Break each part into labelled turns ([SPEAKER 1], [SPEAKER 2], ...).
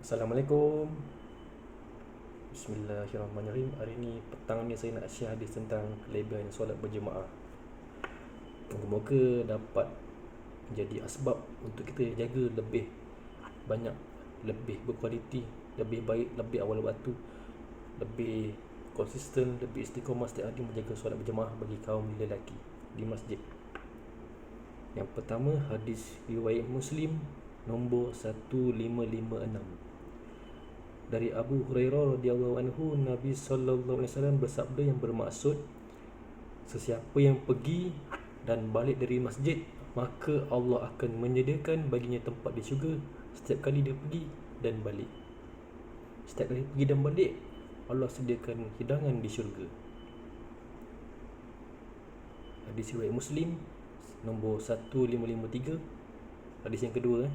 [SPEAKER 1] Assalamualaikum. Bismillahirrahmanirrahim. Hari ni petang ni saya nak share hadis tentang kelebihan solat berjemaah. Moga-moga dapat menjadi asbab untuk kita jaga lebih banyak, lebih berkualiti, lebih baik, lebih awal waktu, lebih konsisten, lebih istiqamah setiap hari menjaga solat berjemaah bagi kaum lelaki di masjid. Yang pertama, hadis riwayat Muslim nombor 1556 dari Abu Hurairah radhiyallahu anhu. Nabi sallallahu alaihi wasallam bersabda yang bermaksud, sesiapa yang pergi dan balik dari masjid, maka Allah akan menyediakan baginya tempat di syurga setiap kali dia pergi dan balik. Setiap kali pergi dan balik, Allah sediakan hidangan di syurga. Hadis riwayat Muslim nombor 1553. Hadis yang kedua,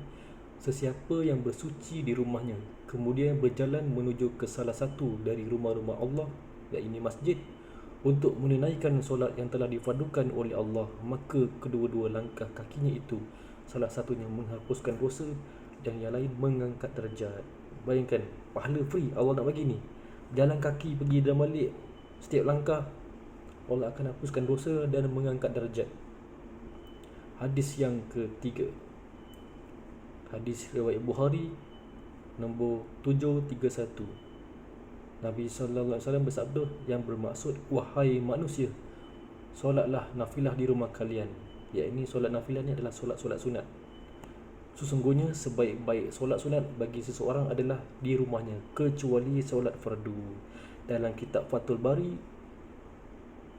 [SPEAKER 1] sesiapa yang bersuci di rumahnya kemudian berjalan menuju ke salah satu dari rumah-rumah Allah, iaitu masjid, untuk menunaikan solat yang telah difardukan oleh Allah, maka kedua-dua langkah kakinya itu salah satunya menghapuskan dosa dan yang lain mengangkat derajat. Bayangkan, pahala free Allah nak bagi ni. Jalan kaki pergi dan balik, setiap langkah Allah akan hapuskan dosa dan mengangkat derajat. Hadis yang ketiga, hadis riwayat Bukhari nombor 731. Nabi sallallahu alaihi wasallam bersabda yang bermaksud, wahai manusia, solatlah nafilah di rumah kalian. Iaitu solat nafilah ni adalah solat-solat sunat. Sesungguhnya sebaik-baik solat sunat bagi seseorang adalah di rumahnya, kecuali solat fardu. Dalam kitab Fathul Bari,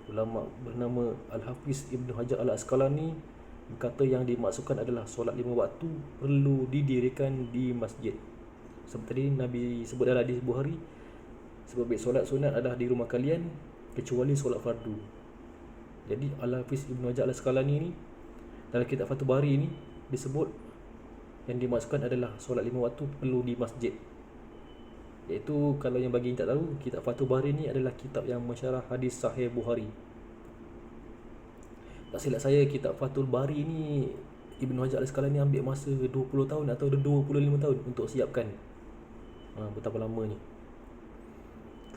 [SPEAKER 1] ulama bernama Al-Hafiz Ibn Hajar Al-Asqalani berkata yang dimaksudkan adalah solat 5 waktu perlu didirikan di masjid. Seperti tadi Nabi sebut dalam hadis Bukhari, sebaik solat sunat adalah di rumah kalian kecuali solat fardu. Jadi Al-Hafiz Ibn Hajar Al-Asqalani ni dalam kitab Fathul Bari ni disebut yang dimaksudkan adalah solat 5 waktu perlu di masjid. Iaitu kalau yang bagi yang tak tahu, kitab Fathul Bari ni adalah kitab yang mensyarah hadis Sahih Bukhari. Tak silap saya, kitab Fathul Bari ni Ibn Hajar Al-Asqalani ni ambil masa 20 tahun atau 25 tahun untuk siapkan. Betapa lamanya.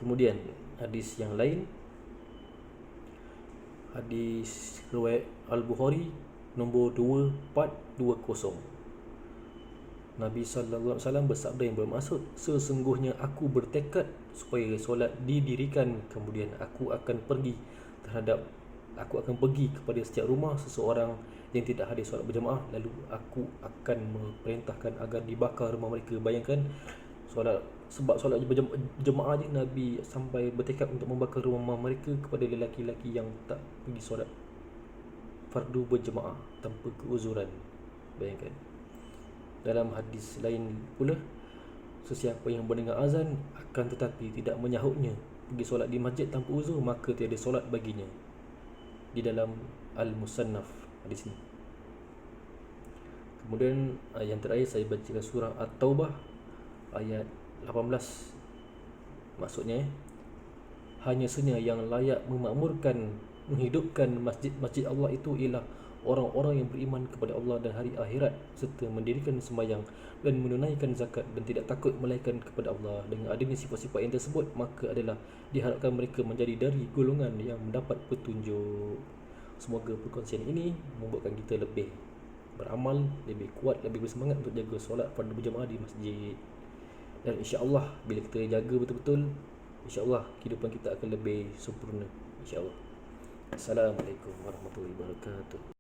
[SPEAKER 1] Kemudian hadis yang lain, hadis riwayat Al-Bukhari nombor 2420. Nabi sallallahu alaihi wasallam bersabda yang bermaksud, sesungguhnya aku bertekad supaya solat didirikan, kemudian aku akan pergi kepada setiap rumah seseorang yang tidak hadir solat berjemaah, lalu aku akan memerintahkan agar dibakar rumah mereka. Bayangkan, sebab solat berjemaah je Nabi sampai bertekad untuk membakar rumah mereka kepada lelaki-lelaki yang tak pergi solat fardu berjemaah tanpa keuzuran. Bayangkan. Dalam hadis lain pula, sesiapa yang mendengar azan akan tetapi tidak menyahutnya pergi solat di masjid tanpa uzur, maka tiada solat baginya. Di dalam Al-Musannaf hadis ni. Kemudian yang terakhir saya bacakan surah At-Taubah ayat 18. Maksudnya, hanya saja yang layak memakmurkan, menghidupkan masjid-masjid Allah itu ialah orang-orang yang beriman kepada Allah dan hari akhirat, serta mendirikan sembahyang dan menunaikan zakat dan tidak takut melainkan kepada Allah. Dengan adanya sifat-sifat yang tersebut, maka adalah diharapkan mereka menjadi dari golongan yang mendapat petunjuk. Semoga perkongsian ini membuatkan kita lebih beramal, lebih kuat, lebih bersemangat untuk jaga solat fardu berjemaah di masjid. Dan insya-Allah bila kita jaga betul-betul, insya-Allah kehidupan kita akan lebih sempurna, insya-Allah. Assalamualaikum warahmatullahi wabarakatuh.